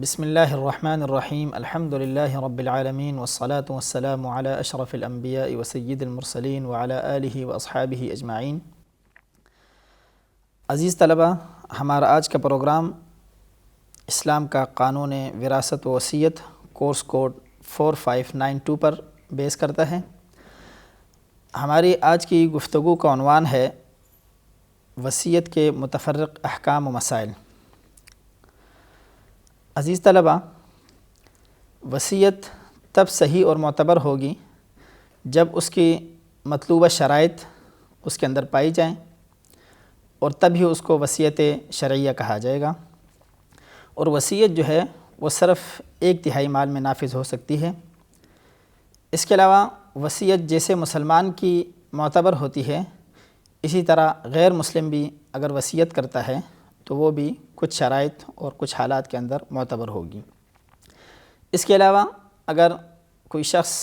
بسم اللہ الرحمن الرحیم الحمد للہ رب العالمین والصلاة والسلام علی اشرف الانبیاء وسید المرسلین وعلی آلہ واصحابہ اجمعین۔ عزیز طلبہ، ہمارا آج کا پروگرام اسلام کا قانون وراثت و وصیت کورس کوڈ 4592 پر بیس کرتا ہے۔ ہماری آج کی گفتگو کا عنوان ہے وصیت کے متفرق احکام و مسائل۔ عزیز طلبہ، وصیت تب صحیح اور معتبر ہوگی جب اس کی مطلوبہ شرائط اس کے اندر پائی جائیں، اور تب ہی اس کو وصیت شرعیہ کہا جائے گا۔ اور وصیت جو ہے وہ صرف 1/3 مال میں نافذ ہو سکتی ہے۔ اس کے علاوہ وصیت جیسے مسلمان کی معتبر ہوتی ہے، اسی طرح غیر مسلم بھی اگر وصیت کرتا ہے تو وہ بھی کچھ شرائط اور کچھ حالات کے اندر معتبر ہوگی۔ اس کے علاوہ اگر کوئی شخص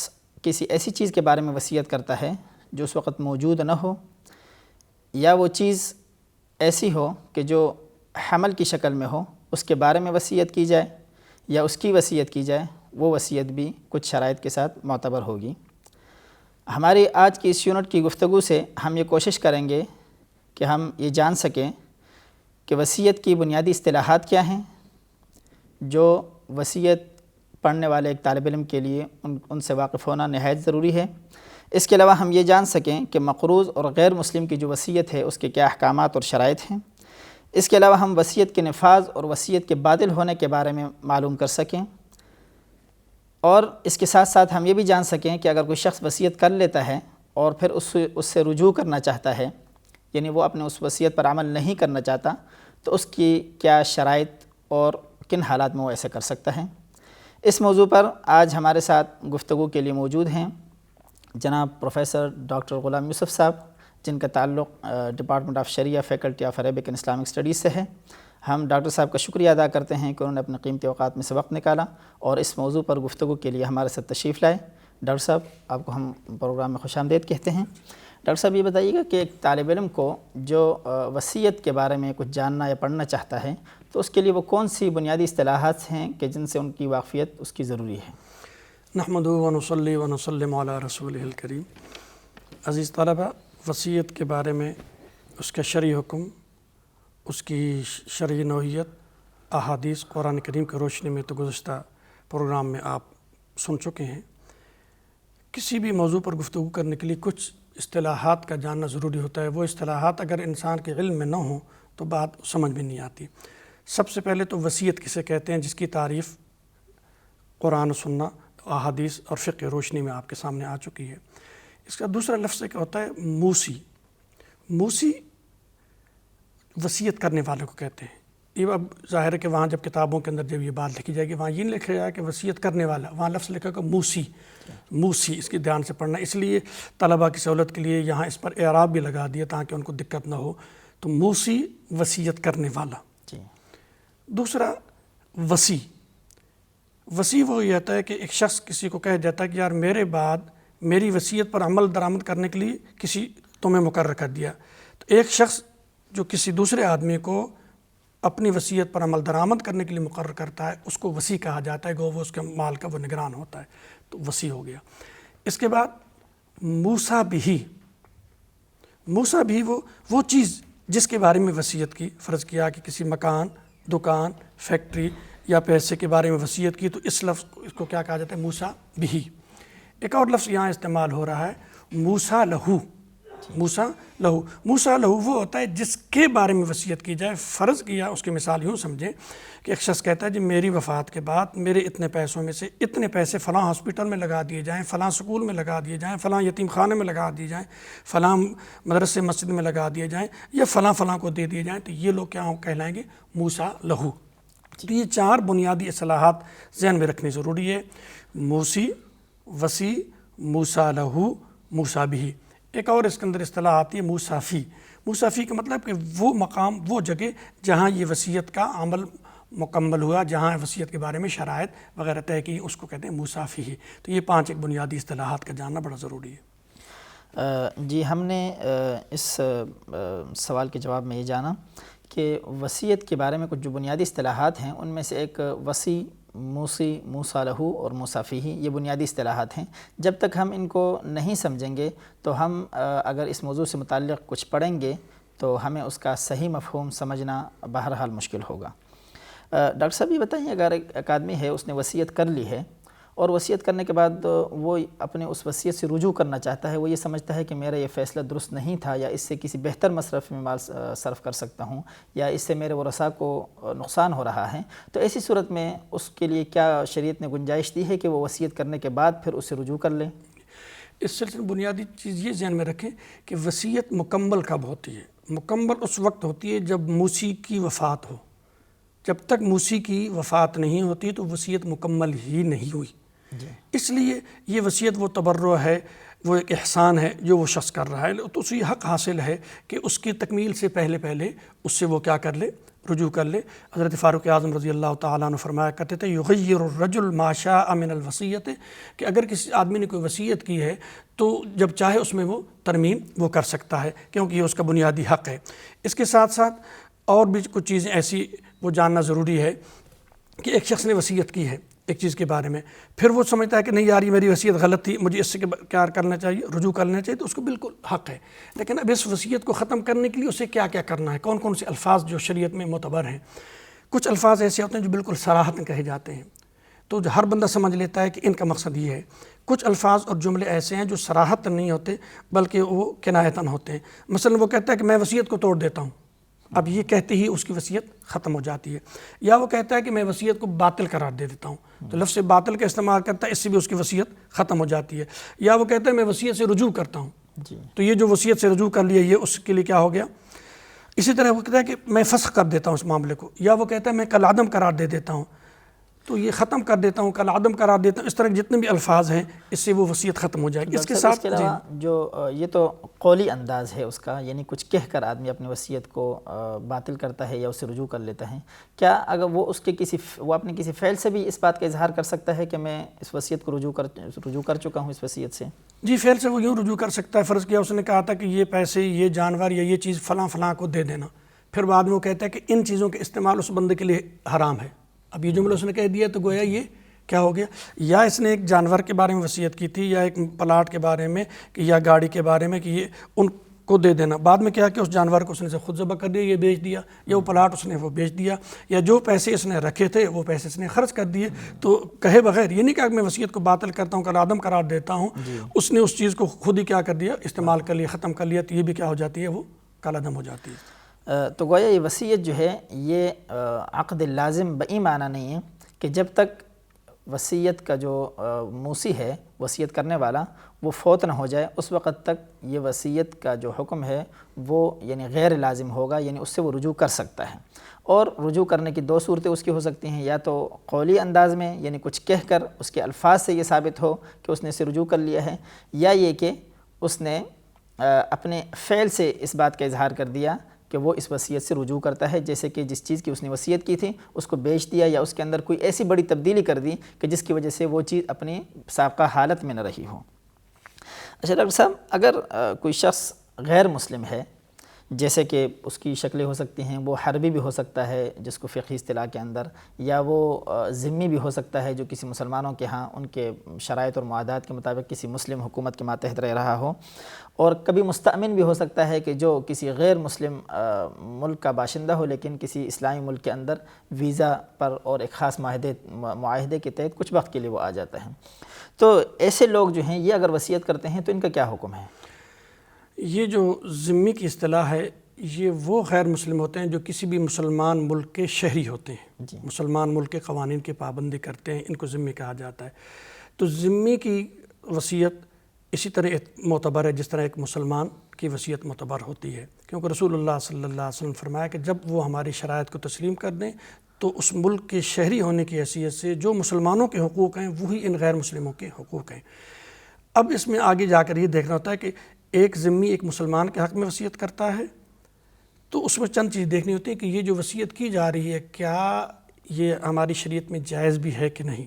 کسی ایسی چیز کے بارے میں وصیت کرتا ہے جو اس وقت موجود نہ ہو، یا وہ چیز ایسی ہو کہ جو حمل کی شکل میں ہو، اس کے بارے میں وصیت کی جائے یا اس کی وصیت کی جائے، وہ وصیت بھی کچھ شرائط کے ساتھ معتبر ہوگی۔ ہماری آج کی اس یونٹ کی گفتگو سے ہم یہ کوشش کریں گے کہ ہم یہ جان سکیں کہ وصیت کی بنیادی اصطلاحات کیا ہیں، جو وصیت پڑھنے والے ایک طالب علم کے لیے ان سے واقف ہونا نہایت ضروری ہے۔ اس کے علاوہ ہم یہ جان سکیں کہ مقروض اور غیر مسلم کی جو وصیت ہے اس کے کیا احکامات اور شرائط ہیں۔ اس کے علاوہ ہم وصیت کے نفاذ اور وصیت کے باطل ہونے کے بارے میں معلوم کر سکیں، اور اس کے ساتھ ساتھ ہم یہ بھی جان سکیں کہ اگر کوئی شخص وصیت کر لیتا ہے اور پھر اس سے رجوع کرنا چاہتا ہے، یعنی وہ اپنے اس وصیت پر عمل نہیں کرنا چاہتا، تو اس کی کیا شرائط اور کن حالات میں وہ ایسے کر سکتا ہے۔ اس موضوع پر آج ہمارے ساتھ گفتگو کے لیے موجود ہیں جناب پروفیسر ڈاکٹر غلام یوسف صاحب، جن کا تعلق department of Sharia faculty of Arabic and Islamic studies سے ہے۔ ہم ڈاکٹر صاحب کا شکریہ ادا کرتے ہیں کہ انہوں نے اپنے قیمتی اوقات میں سے وقت نکالا اور اس موضوع پر گفتگو کے لیے ہمارے ساتھ تشریف لائے۔ ڈاکٹر صاحب، آپ کو ہم پروگرام میں خوش آمدید کہتے ہیں۔ ڈاکٹر صاحب، یہ بتائیے گا کہ ایک طالب علم کو جو وصیت کے بارے میں کچھ جاننا یا پڑھنا چاہتا ہے تو اس کے لیے وہ کون سی بنیادی اصطلاحات ہیں کہ جن سے ان کی واقفیت اس کی ضروری ہے؟ نحمدہ ونصلی ونسلم علی رسولہ الکریم۔ عزیز طلبہ، وصیت کے بارے میں اس کا شرعی حکم، اس کی شرعی نوعیت، احادیث قرآن کریم کی روشنی میں تو گزشتہ پروگرام میں آپ سن چکے ہیں۔ کسی بھی موضوع پر گفتگو کرنے کے لیے کچھ اصطلاحات کا جاننا ضروری ہوتا ہے۔ وہ اصطلاحات اگر انسان کے علم میں نہ ہوں تو بات سمجھ میں نہیں آتی۔ سب سے پہلے تو وصیت کسے کہتے ہیں، جس کی تعریف قرآن و سنہ، احادیث اور فقہ روشنی میں آپ کے سامنے آ چکی ہے۔ اس کا دوسرا لفظ کیا ہوتا ہے؟ موسی۔ موسی وصیت کرنے والے کو کہتے ہیں۔ یہ اب ظاہر ہے کہ وہاں جب کتابوں کے اندر جب یہ بات لکھی جائے گی، وہاں یہ نہیں لکھا جائے کہ وصیت کرنے والا، وہاں لفظ لکھا کہ موسی۔ موسی، اس کی دھیان سے پڑھنا، اس لیے طلباء کی سہولت کے لیے یہاں اس پر اعراب بھی لگا دیا تاکہ ان کو دقت نہ ہو۔ تو موسی وصیت کرنے والا۔ دوسرا وصی۔ وصی وہ یہ ہوتا ہے کہ ایک شخص کسی کو کہہ دیتا ہے کہ یار میرے بعد میری وصیت پر عمل درآمد کرنے کے لیے کسی تمہیں مقرر کر دیا۔ تو ایک شخص جو کسی دوسرے آدمی کو اپنی وصیت پر عمل درآمد کرنے کے لیے مقرر کرتا ہے، اس کو وصی کہا جاتا ہے، گو وہ اس کے مال کا وہ نگران ہوتا ہے، تو وصی ہو گیا۔ اس کے بعد موسیٰ بہ۔ موسیٰ بھی وہ چیز جس کے بارے میں وصیت کی، فرض کیا کہ کسی مکان، دکان، فیکٹری یا پیسے کے بارے میں وصیت کی، تو اس لفظ اس کو کیا کہا جاتا ہے؟ موسیٰ بہ۔ ایک اور لفظ یہاں استعمال ہو رہا ہے، موسیٰ لہو۔ موسیٰ لہو۔ موسیٰ لہو وہ ہوتا ہے جس کے بارے میں وصیت کی جائے۔ فرض کیا، اس کی مثال یوں سمجھیں کہ ایک شخص کہتا ہے جی میری وفات کے بعد میرے اتنے پیسوں میں سے اتنے پیسے فلاں ہاسپٹل میں لگا دیے جائیں، فلاں سکول میں لگا دیے جائیں، فلاں یتیم خانے میں لگا دیے جائیں، فلاں مدرسے مسجد میں لگا دیے جائیں، یا فلاں کو دے دیے جائیں، تو یہ لوگ کیا کہلائیں گے؟ موسیٰ لہو۔ تو یہ 4 بنیادی اصطلاحات ذہن میں رکھنی ضروری ہے: موسی، وصی، موسیٰ لہو، موسیٰ بہ۔ ایک اور اس کے اندر اصطلاح آتی ہے موسیٰ فی۔ موسیٰ فی کا مطلب کہ وہ مقام، وہ جگہ جہاں یہ وصیت کا عمل مکمل ہوا، جہاں وصیت کے بارے میں شرائط وغیرہ طے کی، اس کو کہتے ہیں موسیٰ فی۔ تو یہ 5 ایک بنیادی اصطلاحات کا جاننا بڑا ضروری ہے۔ جی، ہم نے اس سوال کے جواب میں یہ جانا کہ وصیت کے بارے میں کچھ جو بنیادی اصطلاحات ہیں ان میں سے ایک وصی، موصی، موصی لہ اور موصی فیہ، یہ بنیادی اصطلاحات ہیں۔ جب تک ہم ان کو نہیں سمجھیں گے تو ہم اگر اس موضوع سے متعلق کچھ پڑھیں گے تو ہمیں اس کا صحیح مفہوم سمجھنا بہرحال مشکل ہوگا۔ ڈاکٹر صاحب یہ بتائیں، اگر ایک آدمی ہے اس نے وصیت کر لی ہے اور وصیت کرنے کے بعد وہ اپنے اس وصیت سے رجوع کرنا چاہتا ہے، وہ یہ سمجھتا ہے کہ میرا یہ فیصلہ درست نہیں تھا یا اس سے کسی بہتر مصرف میں مال صرف کر سکتا ہوں یا اس سے میرے ورثاء کو نقصان ہو رہا ہے، تو ایسی صورت میں اس کے لیے کیا شریعت نے گنجائش دی ہے کہ وہ وصیت کرنے کے بعد پھر اس سے رجوع کر لے؟ اس سلسلے میں بنیادی چیز یہ ذہن میں رکھیں کہ وصیت مکمل کب ہوتی ہے؟ مکمل اس وقت ہوتی ہے جب موصی کی وفات ہو۔ جب تک موصی کی وفات نہیں ہوتی تو وصیت مکمل ہی نہیں ہوئی۔ اس لیے یہ وصیت وہ تبرع ہے، وہ ایک احسان ہے جو وہ شخص کر رہا ہے، تو اسے حق حاصل ہے کہ اس کی تکمیل سے پہلے اس سے وہ کیا کر لے، رجوع کر لے۔ حضرت فاروق اعظم رضی اللہ تعالیٰ عنہ فرمایا کرتے تھے یغیر الرجل ما شاء من الوصیت، کہ اگر کسی آدمی نے کوئی وصیت کی ہے تو جب چاہے اس میں وہ ترمیم وہ کر سکتا ہے، کیونکہ یہ اس کا بنیادی حق ہے۔ اس کے ساتھ ساتھ اور بھی کچھ چیزیں ایسی وہ جاننا ضروری ہے کہ ایک شخص نے وصیت کی ہے ایک چیز کے بارے میں، پھر وہ سمجھتا ہے کہ نہیں یار یہ میری وصیت غلط تھی، مجھے اس سے کیا کرنا چاہیے، رجوع کرنا چاہیے، تو اس کو بالکل حق ہے۔ لیکن اب اس وصیت کو ختم کرنے کے لیے اسے کیا کیا کرنا ہے، کون کون سے الفاظ جو شریعت میں معتبر ہیں۔ کچھ الفاظ ایسے ہوتے ہیں جو بالکل صراحتاً کہے جاتے ہیں، تو ہر بندہ سمجھ لیتا ہے کہ ان کا مقصد یہ ہے۔ کچھ الفاظ اور جملے ایسے ہیں جو صراحتاً نہیں ہوتے بلکہ وہ کنایتاً ہوتے ہیں۔ مثلا وہ کہتا ہے کہ میں وصیت کو توڑ دیتا ہوں، اب یہ کہتے ہی اس کی وصیت ختم ہو جاتی ہے۔ یا وہ کہتا ہے کہ میں وصیت کو باطل قرار دے دیتا ہوں، تو لفظ باطل کا استعمال کرتا ہے، اس سے بھی اس کی وصیت ختم ہو جاتی ہے۔ یا وہ کہتا ہے میں وصیت سے رجوع کرتا ہوں، تو یہ جو وصیت سے رجوع کر لیا یہ اس کے لیے کیا ہو گیا۔ اسی طرح وہ کہتا ہے کہ میں فسخ کر دیتا ہوں اس معاملے کو، یا وہ کہتا ہے میں کالعدم قرار دے دیتا ہوں، تو یہ ختم کر دیتا ہوں، کالعدم قرار دیتا ہوں، اس طرح جتنے بھی الفاظ ہیں اس سے وہ وصیت ختم ہو جائے گی۔ اس کے ساتھ جو یہ تو قولی انداز ہے اس کا، یعنی کچھ کہہ کر آدمی اپنی وصیت کو باطل کرتا ہے یا اس سے رجوع کر لیتا ہے، کیا اگر وہ اس کے وہ اپنے کسی فعل سے بھی اس بات کا اظہار کر سکتا ہے کہ میں اس وصیت کو رجوع کر چکا ہوں اس وصیت سے؟ جی، فعل سے وہ یوں رجوع کر سکتا ہے۔ فرض کیا اس نے کہا تھا کہ یہ پیسے، یہ جانور یا یہ چیز فلاں فلاں کو دے دینا، پھر بعد میں وہ کہتا ہے کہ ان چیزوں کے استعمال اس بندے کے لیے حرام ہے، اب یہ جملہ اس نے کہہ دیا تو گویا یہ کیا ہو گیا۔ یا اس نے ایک جانور کے بارے میں وصیت کی تھی یا ایک پلاٹ کے بارے میں کہ یا گاڑی کے بارے میں کہ یہ ان کو دے دینا، بعد میں کیا کہ اس جانور کو اس نے خود ذبح کر دیا، یہ بیچ دیا، یا وہ پلاٹ اس نے وہ بیچ دیا، یا جو پیسے اس نے رکھے تھے وہ پیسے اس نے خرچ کر دیے، تو کہے بغیر یہ نہیں کہا کہ میں وصیت کو باطل کرتا ہوں، کالعدم قرار دیتا ہوں، اس نے اس چیز کو خود ہی کیا کر دیا، استعمال کر لیا، ختم کر لیا، تو یہ بھی کیا ہو جاتی ہے، وہ کالعدم ہو جاتی ہے۔ تو گویا یہ وصیت جو ہے یہ عقد لازم بئی معنی نہیں ہے کہ جب تک وصیت کا جو موصی ہے، وصیت کرنے والا، وہ فوت نہ ہو جائے اس وقت تک یہ وصیت کا جو حکم ہے وہ یعنی غیر لازم ہوگا، یعنی اس سے وہ رجوع کر سکتا ہے۔ اور رجوع کرنے کی دو صورتیں اس کی ہو سکتی ہیں، یا تو قولی انداز میں یعنی کچھ کہہ کر اس کے الفاظ سے یہ ثابت ہو کہ اس نے اسے رجوع کر لیا ہے، یا یہ کہ اس نے اپنے فعل سے اس بات کا اظہار کر دیا کہ وہ اس وصیت سے رجوع کرتا ہے، جیسے کہ جس چیز کی اس نے وصیت کی تھی اس کو بیچ دیا یا اس کے اندر کوئی ایسی بڑی تبدیلی کر دی کہ جس کی وجہ سے وہ چیز اپنی سابقہ حالت میں نہ رہی ہو۔ اچھا ڈاکٹر صاحب، اگر کوئی شخص غیر مسلم ہے، جیسے کہ اس کی شکلیں ہو سکتی ہیں، وہ حربی بھی ہو سکتا ہے جس کو فقہی اصطلاح کے اندر، یا وہ ذمی بھی ہو سکتا ہے جو کسی مسلمانوں کے ہاں ان کے شرائط اور معاہدات کے مطابق کسی مسلم حکومت کے ماتحت رہ رہا ہو، اور کبھی مستأمن بھی ہو سکتا ہے کہ جو کسی غیر مسلم ملک کا باشندہ ہو لیکن کسی اسلامی ملک کے اندر ویزا پر اور ایک خاص معاہدے کے تحت کچھ وقت کے لیے وہ آ جاتا ہے، تو ایسے لوگ جو ہیں یہ اگر وصیت کرتے ہیں تو ان کا کیا حکم ہے؟ یہ جو ذمی کی اصطلاح ہے یہ وہ غیر مسلم ہوتے ہیں جو کسی بھی مسلمان ملک کے شہری ہوتے ہیں، مسلمان ملک کے قوانین کی پابندی کرتے ہیں، ان کو ذمی کہا جاتا ہے۔ تو ذمی کی وصیت اسی طرح معتبر ہے جس طرح ایک مسلمان کی وصیت معتبر ہوتی ہے، کیونکہ رسول اللہ صلی اللہ علیہ وسلم فرمایا کہ جب وہ ہماری شرائط کو تسلیم کر دیں تو اس ملک کے شہری ہونے کی حیثیت سے جو مسلمانوں کے حقوق ہیں وہی ان غیر مسلموں کے حقوق ہیں۔ اب اس میں آگے جا کر یہ دیکھنا ہوتا ہے کہ ایک ذمی ایک مسلمان کے حق میں وصیت کرتا ہے تو اس میں چند چیز دیکھنی ہوتی ہے کہ یہ جو وصیت کی جا رہی ہے کیا یہ ہماری شریعت میں جائز بھی ہے کہ نہیں۔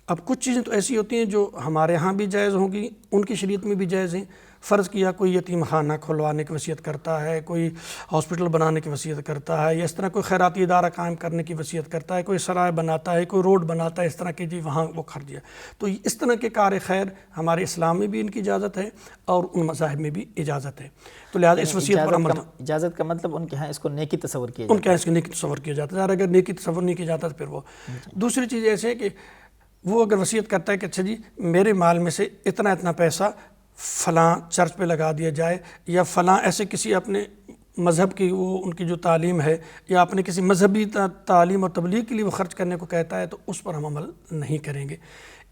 اب کچھ چیزیں تو ایسی ہوتی ہیں جو ہمارے ہاں بھی جائز ہوں گی، ان کی شریعت میں بھی جائز ہیں، فرض کیا کوئی یتیم خانہ کھلوانے کی وصیت کرتا ہے، کوئی ہاسپٹل بنانے کی وصیت کرتا ہے، یا اس طرح کوئی خیراتی ادارہ قائم کرنے کی وصیت کرتا ہے، کوئی سرائے بناتا ہے، کوئی روڈ بناتا ہے، اس طرح کی جی وہاں وہ خرچ ہے، تو اس طرح کے کار خیر ہمارے اسلام میں بھی ان کی اجازت ہے اور ان مذاہب میں بھی اجازت ہے، تو لہٰذا اس وصیت پر عمل اجازت کا مطلب ان کے ہاں اس کو نیکی تصور کیا ان جاتا کے اس کی نیکی تصور کیا جاتا ہے، اگر نیکی تصور نہیں کیا جاتا تو پھر وہ دوسری چیز ایسے ہے کہ وہ اگر وصیت کرتا ہے کہ اچھا جی میرے مال میں سے اتنا اتنا پیسہ فلاں چرچ پہ لگا دیا جائے، یا فلاں ایسے کسی اپنے مذہب کی وہ ان کی جو تعلیم ہے یا اپنے کسی مذہبی تعلیم اور تبلیغ کے لیے وہ خرچ کرنے کو کہتا ہے، تو اس پر ہم عمل نہیں کریں گے۔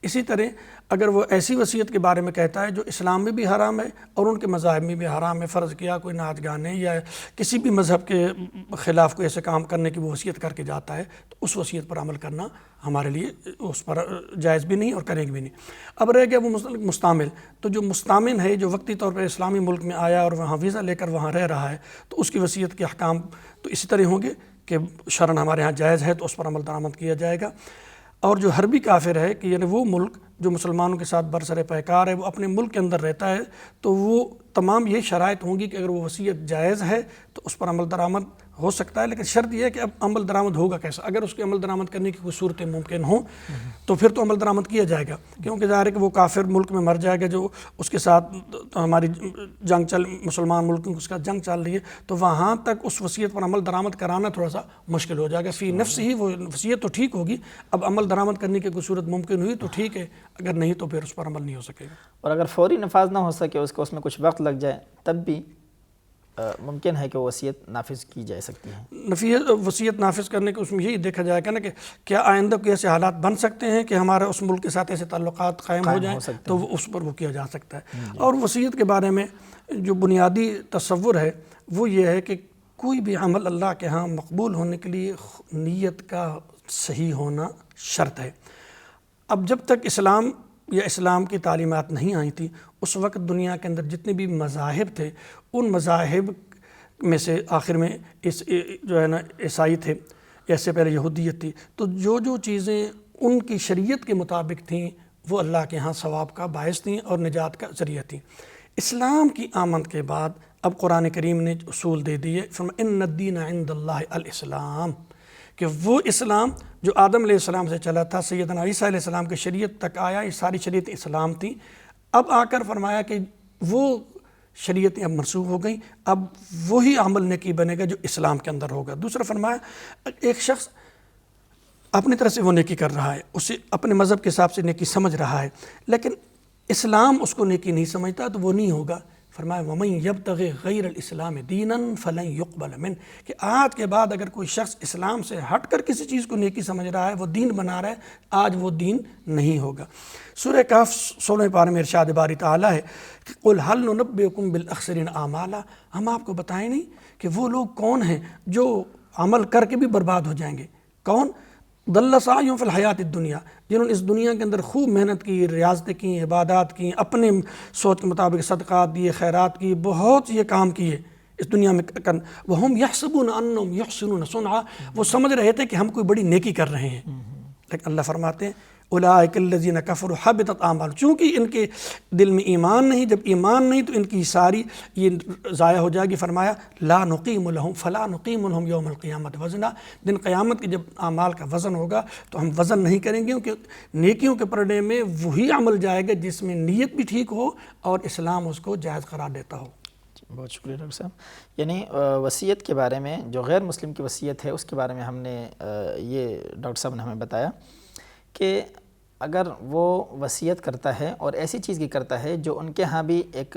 اسی طرح اگر وہ ایسی وصیت کے بارے میں کہتا ہے جو اسلام میں بھی حرام ہے اور ان کے مذاہب میں بھی حرام ہے، فرض کیا کوئی ناچ گانے یا کسی بھی مذہب کے خلاف کوئی ایسے کام کرنے کی وہ وصیت کر کے جاتا ہے، تو اس وصیت پر عمل کرنا ہمارے لیے اس پر جائز بھی نہیں اور کریں گے بھی نہیں۔ اب رہ گیا وہ مستعمل، تو جو مستعمل ہے جو وقتی طور پر اسلامی ملک میں آیا اور وہاں ویزا لے کر وہاں رہ رہا ہے، تو اس کی وصیت کے احکام تو اسی طرح ہوں گے کہ شرعاً ہمارے ہاں جائز ہے تو اس پر عمل درآمد کیا جائے گا۔ اور جو حربی کافر ہے کہ یعنی وہ ملک جو مسلمانوں کے ساتھ برسر پیکار ہے، وہ اپنے ملک کے اندر رہتا ہے، تو وہ تمام یہ شرائط ہوں گی کہ اگر وہ وصیت جائز ہے تو اس پر عمل درآمد ہو سکتا ہے، لیکن شرط یہ ہے کہ اب عمل درآمد ہوگا کیسا؟ اگر اس کے عمل درآمد کرنے کی کوئی صورتیں ممکن ہوں تو پھر تو عمل درآمد کیا جائے گا، کیونکہ ظاہر ہے کہ وہ کافر ملک میں مر جائے گا جو اس کے ساتھ ہماری مسلمان ملک اس کا جنگ چل رہی ہے، تو وہاں تک اس وصیت پر عمل درآمد کرانا تھوڑا سا مشکل ہو جائے گا۔ فی نفس ہی وہ وصیت تو ٹھیک ہوگی، اب عمل درآمد کرنے کی کوئی صورت ممکن ہوئی تو ٹھیک ہے، اگر نہیں تو پھر اس پر عمل نہیں ہو سکے گا۔ اور اگر فوری نفاذ نہ ہو سکے، اس میں کچھ وقت لگ جائے، تب بھی ممکن ہے کہ وہ وصیت نافذ کی جا سکتی ہے۔ وصیت نافذ کرنے کے اس میں یہی دیکھا جائے گا نا کہ کیا آئندہ کوئی ایسے حالات بن سکتے ہیں کہ ہمارا اس ملک کے ساتھ ایسے تعلقات قائم ہو جائیں، تو وہ اس پر وہ کیا جا سکتا ہے۔ اور وصیت کے بارے میں جو بنیادی تصور ہے وہ یہ ہے کہ کوئی بھی عمل اللہ کے ہاں مقبول ہونے کے لیے نیت کا صحیح ہونا شرط ہے۔ اب جب تک اسلام یا اسلام کی تعلیمات نہیں آئی تھی، اس وقت دنیا کے اندر جتنے بھی مذاہب تھے، ان مذاہب میں سے آخر میں جو ہے نا عیسائی تھے، اس سے پہلے یہودیت تھی، تو جو چیزیں ان کی شریعت کے مطابق تھیں وہ اللہ کے ہاں ثواب کا باعث تھیں اور نجات کا ذریعہ تھیں۔ اسلام کی آمد کے بعد اب قرآن کریم نے اصول دے دیے، فرمایا ان الدین عند اللہ الاسلام، کہ وہ اسلام جو آدم علیہ السلام سے چلا تھا، سیدنا عیسیٰ علیہ السلام کی شریعت تک آیا، یہ ساری شریعت اسلام تھی۔ اب آ کر فرمایا کہ وہ شریعتیں اب منسوخ ہو گئیں، اب وہی عمل نیکی بنے گا جو اسلام کے اندر ہوگا۔ دوسرا فرمایا ایک شخص اپنی طرح سے وہ نیکی کر رہا ہے، اسے اپنے مذہب کے حساب سے نیکی سمجھ رہا ہے، لیکن اسلام اس کو نیکی نہیں سمجھتا تو وہ نہیں ہوگا۔ فرمایا وَمَن يَبْتَغِ غَيْرَ الْإِسْلَامِ دِينًا فَلَن يُقْبَلَ مِنْهُ، کہ آج کے بعد اگر کوئی شخص اسلام سے ہٹ کر کسی چیز کو نیکی سمجھ رہا ہے، وہ دین بنا رہا ہے، آج وہ دین نہیں ہوگا۔ سورہ کہف 16 پارے میں ارشاد باری تعالیٰ ہے کہ قُلْ هَلْ نُنَبِّئُكُم بِالْأَخْسَرِينَ أَعْمَالًا، ہم آپ کو بتائیں نہیں کہ وہ لوگ کون ہیں جو عمل کر کے بھی برباد ہو جائیں گے۔ کون؟ ضل سعیہم فی الحیات الدنیا، جنہوں نے اس دنیا کے اندر خوب محنت کی، ریاضتیں کی، عبادات کی، اپنے سوچ کے مطابق صدقات دیے، خیرات کی، بہت یہ کام کیے اس دنیا میں وَهُمْ يَحْسَبُونَ أَنَّهُمْ يُحْسِنُونَ صُنْعًا، وہ سمجھ رہے تھے کہ ہم کوئی بڑی نیکی کر رہے ہیں، لیکن اللہ فرماتے ہیں اولئک الذین کفروا حبطت اعمالہم، چونکہ ان کے دل میں ایمان نہیں، جب ایمان نہیں تو ان کی ساری یہ ضائع ہو جائے گی۔ فرمایا لا نقیم لہم فلا نقیم لہم یوم القیامت وزنا، دن قیامت کے جب اعمال کا وزن ہوگا تو ہم وزن نہیں کریں گے، کیونکہ نیکیوں کے پردے میں وہی عمل جائے گا جس میں نیت بھی ٹھیک ہو اور اسلام اس کو جائز قرار دیتا ہو۔ بہت شکریہ ڈاکٹر صاحب۔ یعنی وصیت کے بارے میں جو غیر مسلم کی وصیت ہے اس کے بارے میں ہم نے یہ ڈاکٹر صاحب نے ہمیں بتایا کہ اگر وہ وصیت کرتا ہے اور ایسی چیز کی کرتا ہے جو ان کے ہاں بھی ایک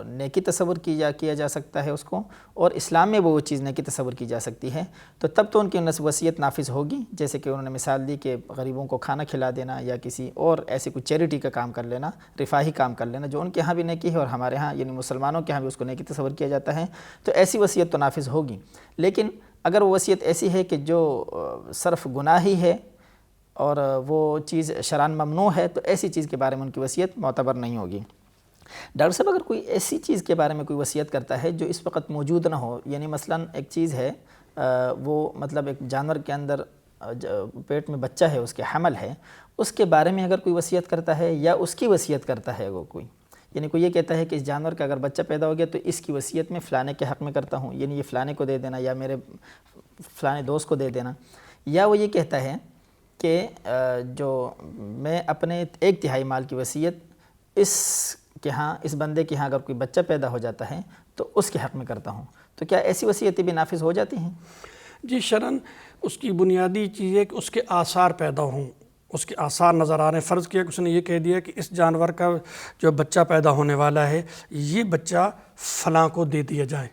نیکی تصور کیا جا سکتا ہے اس کو، اور اسلام میں وہ چیز نیکی تصور کی جا سکتی ہے، تو تب تو ان کی وصیت نافذ ہوگی، جیسے کہ انہوں نے مثال دی کہ غریبوں کو کھانا کھلا دینا یا کسی اور ایسی کوئی چیریٹی کا کام کر لینا، رفاہی کام کر لینا جو ان کے ہاں بھی نیکی ہے اور ہمارے ہاں یعنی مسلمانوں کے ہاں بھی اس کو نیکی تصور کیا جاتا ہے، تو ایسی وصیت تو نافذ ہوگی۔ لیکن اگر وہ وصیت ایسی ہے کہ جو صرف گناہ ہی ہے اور وہ چیز شرعاً ممنوع ہے، تو ایسی چیز کے بارے میں ان کی وصیت معتبر نہیں ہوگی۔ ڈاکٹر صاحب اگر کوئی ایسی چیز کے بارے میں کوئی وصیت کرتا ہے جو اس وقت موجود نہ ہو، یعنی مثلاً ایک چیز ہے وہ مطلب ایک جانور کے اندر پیٹ میں بچہ ہے، اس کے حمل ہے، اس کے بارے میں اگر کوئی وصیت کرتا ہے یا اس کی وصیت کرتا ہے وہ کوئی، یعنی کوئی یہ کہتا ہے کہ اس جانور کا اگر بچہ پیدا ہو گیا تو اس کی وصیت میں فلانے کے حق میں کرتا ہوں، یعنی یہ فلانے کو دے دینا یا میرے فلانے دوست کو دے دینا، یا وہ یہ کہتا ہے کہ جو میں اپنے 1/3 مال کی وصیت اس بندے کے ہاں اگر کوئی بچہ پیدا ہو جاتا ہے تو اس کے حق میں کرتا ہوں، تو کیا ایسی وصیتیں بھی نافذ ہو جاتی ہیں؟ جی شرعاً اس کی بنیادی چیز ہے کہ اس کے آثار پیدا ہوں، اس کے آثار نظر آ رہے ہیں۔ فرض کیا کہ اس نے یہ کہہ دیا کہ اس جانور کا جو بچہ پیدا ہونے والا ہے یہ بچہ فلاں کو دے دیا جائے،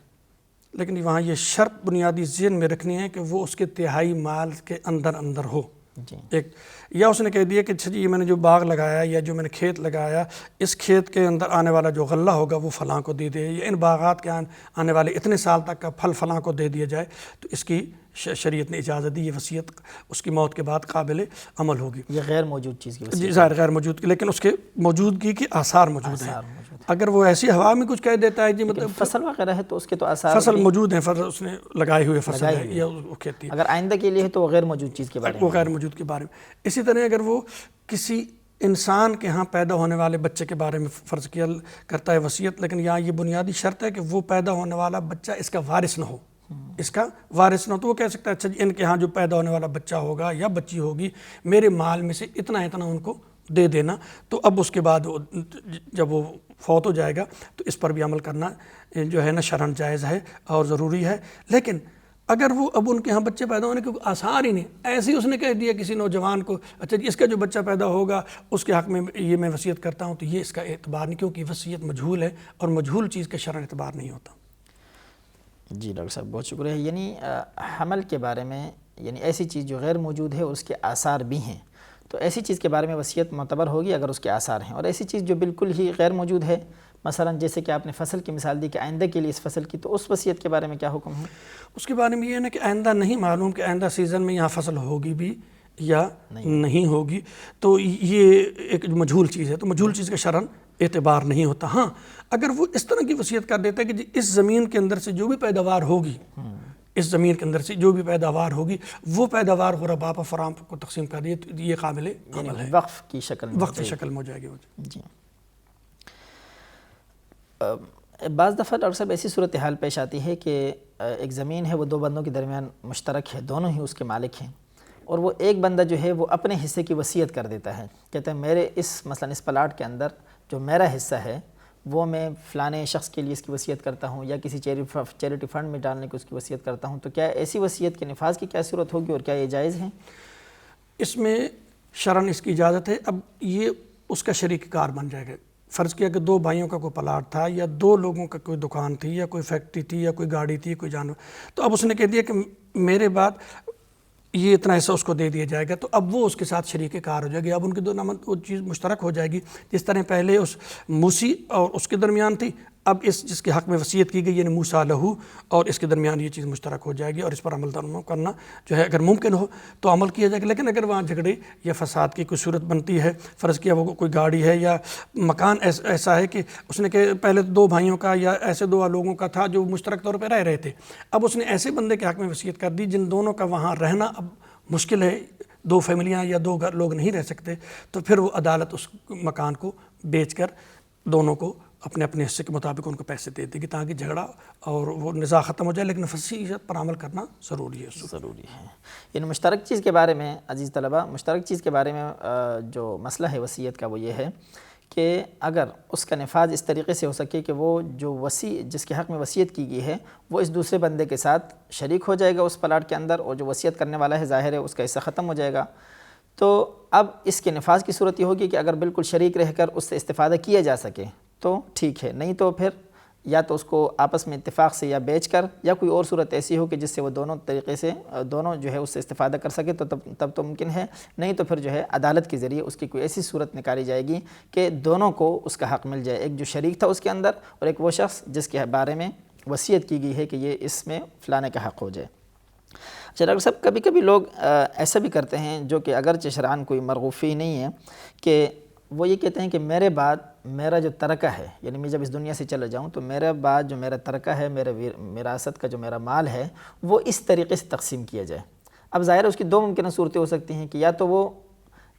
لیکن وہاں یہ شرط بنیادی ذہن میں رکھنی ہے کہ وہ اس کے 1/3 مال کے اندر ہو۔ جی، ایک یا اس نے کہہ دیا کہ یہ میں نے جو باغ لگایا یا جو میں نے کھیت لگایا اس کھیت کے اندر آنے والا جو غلہ ہوگا وہ فلاں کو دے دے، یا ان باغات کے آنے والے اتنے سال تک کا پھل فلاں کو دے دیا جائے، تو اس کی شریعت نے اجازت دی، یہ وصیت اس کی موت کے بعد قابل عمل ہوگی۔ یہ غیر موجود چیز کی جی وصیت ظاہر غیر موجود کی، لیکن اس کے موجودگی کے آثار موجود ہیں۔ اگر وہ ایسی ہوا میں کچھ کہہ دیتا ہے جی مطلب فصل وغیرہ ہے تو اس کے تو آثار فصل موجود ہیں، اس نے لگائے ہوئے فصل ہے یا وہ کھیتی، اگر آئندہ کے لیے ہے تو وہ غیر موجود چیز کے بارے میں، وہ غیر موجود کے بارے میں۔ اسی طرح اگر وہ کسی انسان کے ہاں پیدا ہونے والے بچے کے بارے میں فرض کیا کرتا ہے وصیت، لیکن یہاں یہ بنیادی شرط ہے کہ وہ پیدا ہونے والا بچہ اس کا وارث نہ ہو، اس کا وارث نہ ہو، تو وہ کہہ سکتا ہے اچھا جی ان کے ہاں جو پیدا ہونے والا بچہ ہوگا یا بچی ہوگی میرے مال میں سے اتنا ان کو دے دینا، تو اب اس کے بعد جب وہ فوت ہو جائے گا تو اس پر بھی عمل کرنا جو ہے نا شرعاً جائز ہے اور ضروری ہے۔ لیکن اگر وہ اب ان کے ہاں بچے پیدا ہونے کے آثار ہی نہیں، ایسے ہی اس نے کہہ دیا کسی نوجوان کو اچھا جی اس کا جو بچہ پیدا ہوگا اس کے حق میں یہ میں وصیت کرتا ہوں، تو یہ اس کا اعتبار نہیں، کیونکہ وصیت مجہول ہے اور مجہول چیز کا شرعاً اعتبار نہیں ہوتا۔ جی ڈاکٹر صاحب بہت شکریہ۔ یعنی حمل کے بارے میں، یعنی ایسی چیز جو غیر موجود ہے اور اس کے آثار بھی ہیں، تو ایسی چیز کے بارے میں وصیت معتبر ہوگی اگر اس کے آثار ہیں، اور ایسی چیز جو بالکل ہی غیر موجود ہے، مثلا جیسے کہ آپ نے فصل کی مثال دی کہ آئندہ کے لیے اس فصل کی، تو اس وصیت کے بارے میں کیا حکم ہے؟ اس کے بارے میں یہ ہے نا کہ آئندہ نہیں معلوم کہ آئندہ سیزن میں یہاں فصل ہوگی بھی یا نہیں ہوگی، تو یہ ایک مجہول چیز ہے، تو مجہول چیز کا شرعاً اعتبار نہیں ہوتا۔ ہاں اگر وہ اس طرح کی وصیت کر دیتا ہے کہ جی اس زمین کے اندر سے جو بھی پیداوار ہوگی، اس زمین کے اندر سے جو بھی پیداوار ہوگی وہ پیداوار غرباء پر فراہم کو تقسیم کر دیے، تو یہ قابل عمل ہے، وقف کی شکل میں، وقف کی شکل میں ہو جائے گی۔ جی بعض دفعہ ڈاکٹر صاحب ایسی صورتحال پیش آتی ہے کہ ایک زمین ہے وہ 2 بندوں کے درمیان مشترک ہے، دونوں ہی اس کے مالک ہیں، اور وہ ایک بندہ جو ہے وہ اپنے حصے کی وصیت کر دیتا ہے، کہتا ہے میرے مثلا اس پلاٹ کے اندر جو میرا حصہ ہے وہ میں فلانے شخص کے لیے اس کی وصیت کرتا ہوں یا کسی چیریٹی فنڈ میں ڈالنے کی اس کی وصیت کرتا ہوں، تو کیا ایسی وصیت کے نفاذ کی کیا صورت ہوگی اور کیا یہ جائز ہے؟ اس میں شرعاً اس کی اجازت ہے۔ اب یہ اس کا شریک کار بن جائے گا۔ فرض کیا کہ 2 بھائیوں کا کوئی پلاٹ تھا یا 2 لوگوں کا کوئی دکان تھی یا کوئی فیکٹری تھی یا کوئی گاڑی تھی، کوئی جانور، تو اب اس نے کہہ دیا کہ میرے بعد یہ اتنا حصہ اس کو دے دیا جائے گا، تو اب وہ اس کے ساتھ شریک کار ہو جائے گی، اب ان کے دونوں وہ چیز مشترک ہو جائے گی، جس طرح پہلے اس موسی اور اس کے درمیان تھی، اب جس کے حق میں وصیت کی گئی یعنی موسیٰ لہو اور اس کے درمیان یہ چیز مشترک ہو جائے گی، اور اس پر عمل کرنا جو ہے اگر ممکن ہو تو عمل کیا جائے گا۔ لیکن اگر وہاں جھگڑے یا فساد کی کوئی صورت بنتی ہے، فرض کیا وہ کوئی گاڑی ہے یا مکان ایسا ہے کہ اس نے کہ پہلے 2 بھائیوں کا یا ایسے 2 لوگوں کا تھا جو مشترک طور پہ رہ رہے تھے، اب اس نے ایسے بندے کے حق میں وصیت کر دی جن دونوں کا وہاں رہنا اب مشکل ہے، 2 فیملیاں یا 2 لوگ نہیں رہ سکتے، تو پھر وہ عدالت اس مکان کو بیچ کر دونوں کو اپنے اپنے حصے کے مطابق ان کو پیسے دے دے گی تاکہ جھگڑا اور وہ نزاع ختم ہو جائے، لیکن وصیت پر عمل کرنا ضروری ہے۔ ضروری ہے۔ یعنی مشترک چیز کے بارے میں عزیز طلبہ، مشترک چیز کے بارے میں جو مسئلہ ہے وصیت کا وہ یہ ہے کہ اگر اس کا نفاذ اس طریقے سے ہو سکے کہ وہ جو جس کے حق میں وصیت کی گئی ہے وہ اس دوسرے بندے کے ساتھ شریک ہو جائے گا اس پلاٹ کے اندر، اور جو وصیت کرنے والا ہے ظاہر ہے اس کا حصہ ختم ہو جائے گا، تو اب اس کے نفاذ کی صورت یہ ہوگی کہ اگر بالکل شریک رہ کر اس سے استفادہ کیا جا سکے تو ٹھیک ہے، نہیں تو پھر یا تو اس کو آپس میں اتفاق سے یا بیچ کر، یا کوئی اور صورت ایسی ہو کہ جس سے وہ دونوں طریقے سے دونوں جو ہے اس سے استفادہ کر سکے تو تب تو ممکن ہے، نہیں تو پھر جو ہے عدالت کے ذریعے اس کی کوئی ایسی صورت نکالی جائے گی کہ دونوں کو اس کا حق مل جائے، ایک جو شریک تھا اس کے اندر اور ایک وہ شخص جس کے بارے میں وصیت کی گئی ہے کہ یہ اس میں فلانے کا حق ہو جائے۔ اچھا ڈاکٹر صاحب، کبھی کبھی لوگ ایسا بھی کرتے ہیں جو کہ اگرچہ شرعاً کوئی مرغوفی نہیں ہے، کہ وہ یہ کہتے ہیں کہ میرے بعد میرا جو ترکہ ہے، یعنی میں جب اس دنیا سے چلا جاؤں تو میرے بعد جو میرا ترکہ ہے، میرے وراثت کا جو میرا مال ہے وہ اس طریقے سے تقسیم کیا جائے۔ اب ظاہر ہے اس کی 2 ممکنہ صورتیں ہو سکتی ہیں کہ یا تو وہ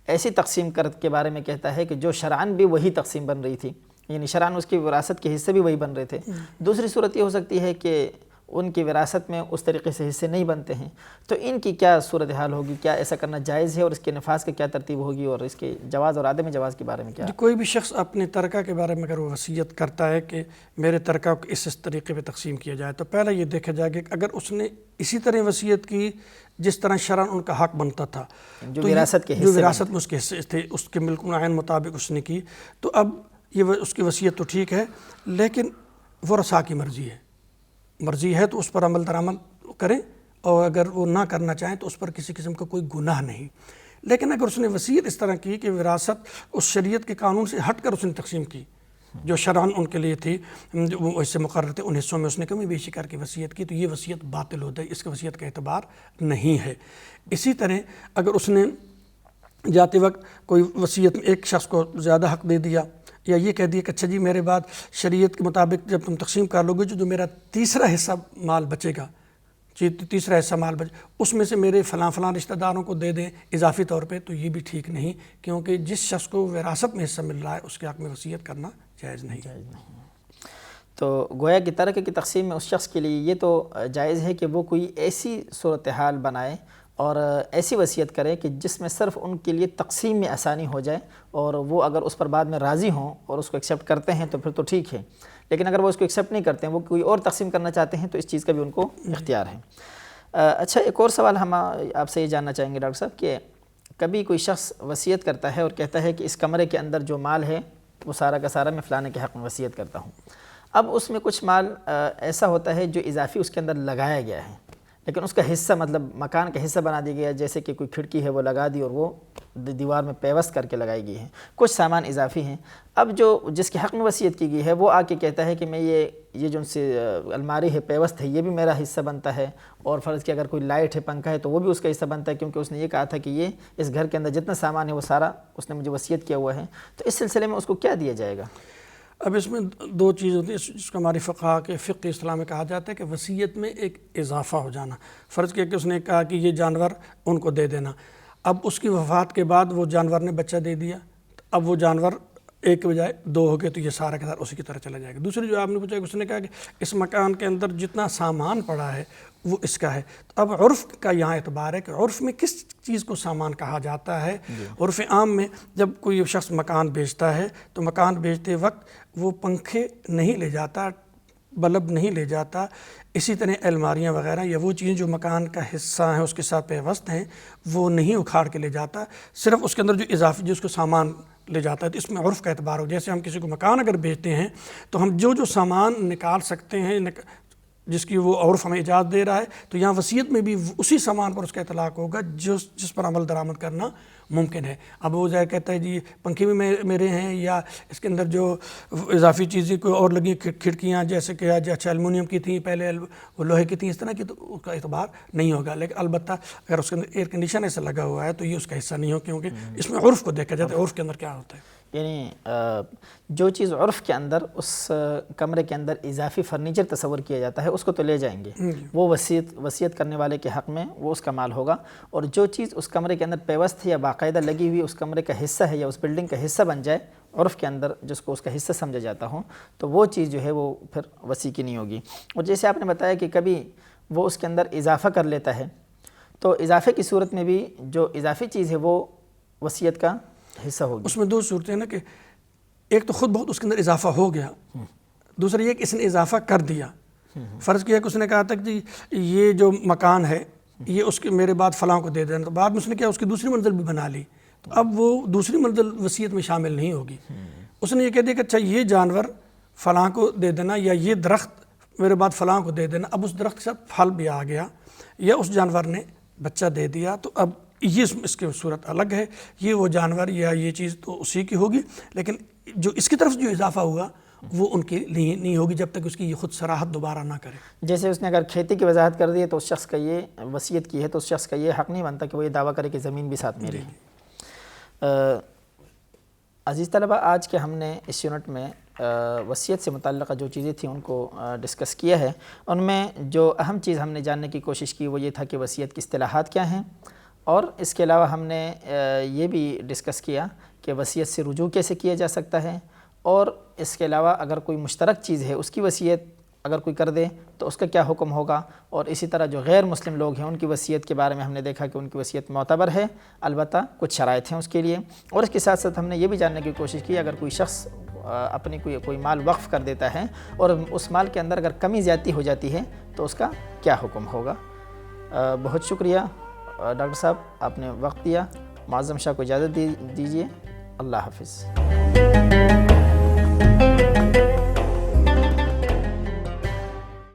ایسی تقسیم کے بارے میں کہتا ہے کہ جو شرعاً بھی وہی تقسیم بن رہی تھی، یعنی شرعاً اس کی وراثت کے حصے بھی وہی بن رہے تھے. دوسری صورت یہ ہو سکتی ہے کہ ان کی وراثت میں اس طریقے سے حصے نہیں بنتے ہیں, تو ان کی کیا صورتحال ہوگی؟ کیا ایسا کرنا جائز ہے اور اس کے نفاذ کی کیا ترتیب ہوگی, اور اس کے جواز اور عدم جواز کے بارے میں کیا؟ کوئی بھی شخص اپنے ترکہ کے بارے میں اگر وہ وصیت کرتا ہے کہ میرے ترکہ کو اس طریقے پہ تقسیم کیا جائے, تو پہلے یہ دیکھا جائے کہ اگر اس نے اسی طرح وصیت کی جس طرح شرعاً ان کا حق بنتا تھا, جو وراثت کے حصے, جو وراثت میں اس کے حصے تھے, اس کے ملک العین مطابق اس نے کی, تو اب یہ اس کی وصیت تو ٹھیک ہے, لیکن ورثاء کی مرضی ہے تو اس پر عمل درآمد کریں, اور اگر وہ نہ کرنا چاہیں تو اس پر کسی قسم کا کوئی گناہ نہیں. لیکن اگر اس نے وصیت اس طرح کی کہ وراثت اس شریعت کے قانون سے ہٹ کر اس نے تقسیم کی, جو شرعاً ان کے لیے تھی, وہ اس سے مقرر تھے, ان حصوں میں اس نے کمی بیشی کر کے وصیت کی, تو یہ وصیت باطل ہوتا ہے, اس کی وصیت کا اعتبار نہیں ہے. اسی طرح اگر اس نے جاتے وقت کوئی وصیت میں ایک شخص کو زیادہ حق دے دیا, یا یہ کہہ دیا کہ اچھا جی میرے بعد شریعت کے مطابق جب تم تقسیم کر لو گے جو میرا تیسرا حصہ مال بچے گا, تیسرا حصہ مال اس میں سے میرے فلاں رشتہ داروں کو دے دیں اضافی طور پہ, تو یہ بھی ٹھیک نہیں, کیونکہ جس شخص کو وراثت میں حصہ مل رہا ہے اس کے حق میں وصیت کرنا جائز نہیں. تو گویا کہ ترکے کی تقسیم میں اس شخص کے لیے یہ تو جائز ہے کہ وہ کوئی ایسی صورتحال بنائے اور ایسی وصیت کرے کہ جس میں صرف ان کے لیے تقسیم میں آسانی ہو جائے, اور وہ اگر اس پر بعد میں راضی ہوں اور اس کو ایکسیپٹ کرتے ہیں تو پھر تو ٹھیک ہے, لیکن اگر وہ اس کو ایکسیپٹ نہیں کرتے ہیں, وہ کوئی اور تقسیم کرنا چاہتے ہیں, تو اس چیز کا بھی ان کو اختیار ہے. اچھا, ایک اور سوال ہم آپ سے یہ جاننا چاہیں گے ڈاکٹر صاحب کہ کبھی کوئی شخص وصیت کرتا ہے اور کہتا ہے کہ اس کمرے کے اندر جو مال ہے وہ سارا کا سارا میں فلانے کے حق میں وصیت کرتا ہوں. اب اس میں کچھ مال ایسا ہوتا ہے جو اضافی اس کے اندر لگایا گیا ہے, لیکن اس کا حصہ مطلب مکان کا حصہ بنا دیا گیا, جیسے کہ کوئی کھڑکی ہے وہ لگا دی اور وہ دیوار میں پیوست کر کے لگائی گئی ہے, کچھ سامان اضافی ہیں. اب جو جس کے حق میں وصیت کی گئی ہے وہ آ کے کہتا ہے کہ میں یہ جو ان سے الماری ہے پیوست ہے یہ بھی میرا حصہ بنتا ہے, اور فرض کہ اگر کوئی لائٹ ہے پنکھا ہے تو وہ بھی اس کا حصہ بنتا ہے, کیونکہ اس نے یہ کہا تھا کہ یہ اس گھر کے اندر جتنا سامان ہے وہ سارا اس نے مجھے وصیت کیا ہوا ہے. تو اس سلسلے میں اس کو کیا دیا جائے گا؟ اب اس میں دو چیز ہوتی ہیں جس کو ہماری فقہ اسلام میں کہا جاتا ہے کہ وصیت میں ایک اضافہ ہو جانا. فرض کیا کہ اس نے کہا کہ یہ جانور ان کو دے دینا, اب اس کی وفات کے بعد وہ جانور نے بچہ دے دیا, اب وہ جانور ایک کے بجائے دو ہو گئے, تو یہ سارا کے سارا اسی کی طرح چلا جائے گا. دوسری جو آپ نے پوچھا کہ اس نے کہا کہ اس مکان کے اندر جتنا سامان پڑا ہے وہ اس کا ہے. تو اب عرف کا یہاں اعتبار ہے کہ عرف میں کس چیز کو سامان کہا جاتا ہے. عرف عام میں جب کوئی شخص مکان بیچتا ہے تو مکان بیچتے وقت وہ پنکھے نہیں لے جاتا, بلب نہیں لے جاتا, اسی طرح الماریاں وغیرہ یا وہ چیزیں جو مکان کا حصہ ہیں اس کے ساتھ پیوست ہیں وہ نہیں اکھاڑ کے لے جاتا, صرف اس کے اندر جو اضافی جو اس کو سامان لے جاتا ہے. تو اس میں عرف کا اعتبار ہو, جیسے ہم کسی کو مکان اگر بیچتے ہیں تو ہم جو سامان نکال سکتے ہیں جس کی وہ عرف ہمیں اجازت دے رہا ہے, تو یہاں وصیت میں بھی اسی سامان پر اس کا اطلاق ہوگا جس پر عمل درآمد کرنا ممکن ہے. اب وہ جائے کہتا ہے جی پنکھے بھی میرے ہیں, یا اس کے اندر جو اضافی چیزیں کوئی اور لگی کھڑکیاں جیسے کہ اچھا ایلومینیم کی تھیں پہلے, وہ لوہے کی تھیں, اس طرح کی, تو اس کا اعتبار نہیں ہوگا. لیکن البتہ اگر اس کے اندر ایئر کنڈیشن ایسا لگا ہوا ہے تو یہ اس کا حصہ نہیں ہو, کیونکہ اس میں عرف کو دیکھا جاتا ہے, عرف کے اندر کیا ہوتا ہے. یعنی جو چیز عرف کے اندر اس کمرے کے اندر اضافی فرنیچر تصور کیا جاتا ہے اس کو تو لے جائیں گے, وہ وصیت کرنے والے کے حق میں وہ اس کا مال ہوگا, اور جو چیز اس کمرے کے اندر پیوست ہے یا باقاعدہ لگی ہوئی اس کمرے کا حصہ ہے یا اس بلڈنگ کا حصہ بن جائے عرف کے اندر, جس کو اس کا حصہ سمجھا جاتا ہو, تو وہ چیز جو ہے وہ پھر وصی کی نہیں ہوگی. اور جیسے آپ نے بتایا کہ کبھی وہ اس کے اندر اضافہ کر لیتا ہے, تو اضافے کی صورت میں بھی جو اضافی چیز ہے وہ وصیت کا حصہ ہوگی. اس میں دو صورتیں ہیں نا, کہ ایک تو خود بہت اس کے اندر اضافہ ہو گیا, دوسری یہ کہ اس نے اضافہ کر دیا. فرض کیا کہ اس نے کہا تھا کہ یہ جو مکان ہے یہ اس کے میرے بعد فلاں کو دے دینا, تو بعد میں اس نے کیا اس کی دوسری منزل بھی بنا لی, تو اب وہ دوسری منزل وصیت میں شامل نہیں ہوگی. اس نے یہ کہہ دیا کہ اچھا یہ جانور فلاں کو دے دینا, یا یہ درخت میرے بعد فلاں کو دے دینا. اب اس درخت کے ساتھ پھل بھی آ گیا یا اس جانور نے بچہ دے دیا, تو اب یہ اس کی صورت الگ ہے, یہ وہ جانور یا یہ چیز تو اسی کی ہوگی, لیکن جو اس کی طرف جو اضافہ ہوا وہ ان کے لیے نہیں ہوگی جب تک اس کی یہ خود صراحت دوبارہ نہ کرے. جیسے اس نے اگر کھیتی کی وضاحت کر دی ہے تو اس شخص کا یہ وصیت کی ہے تو اس شخص کا یہ حق نہیں بنتا کہ وہ یہ دعویٰ کرے کہ زمین بھی ساتھ میری ہے. عزیز طلبہ, آج کے ہم نے اس یونٹ میں وصیت سے متعلقہ جو چیزیں تھیں ان کو ڈسکس کیا ہے. ان میں جو اہم چیز ہم نے جاننے کی کوشش کی وہ یہ تھا کہ وصیت کی اصطلاحات کیا ہیں, اور اس کے علاوہ ہم نے یہ بھی ڈسکس کیا کہ وصیت سے رجوع کیسے کیا جا سکتا ہے, اور اس کے علاوہ اگر کوئی مشترک چیز ہے اس کی وصیت اگر کوئی کر دے تو اس کا کیا حکم ہوگا، اور اسی طرح جو غیر مسلم لوگ ہیں ان کی وصیت کے بارے میں ہم نے دیکھا کہ ان کی وصیت معتبر ہے، البتہ کچھ شرائط ہیں اس کے لیے، اور اس کے ساتھ ساتھ ہم نے یہ بھی جاننے کی کوشش کی اگر کوئی شخص اپنی کوئی مال وقف کر دیتا ہے اور اس مال کے اندر اگر کمی زیادتی ہو جاتی ہے تو اس کا کیا حکم ہوگا۔ بہت شکریہ ڈاکٹر صاحب، آپ نے وقت دیا۔ معظم شاہ کو اجازت دیجیے، اللہ حافظ۔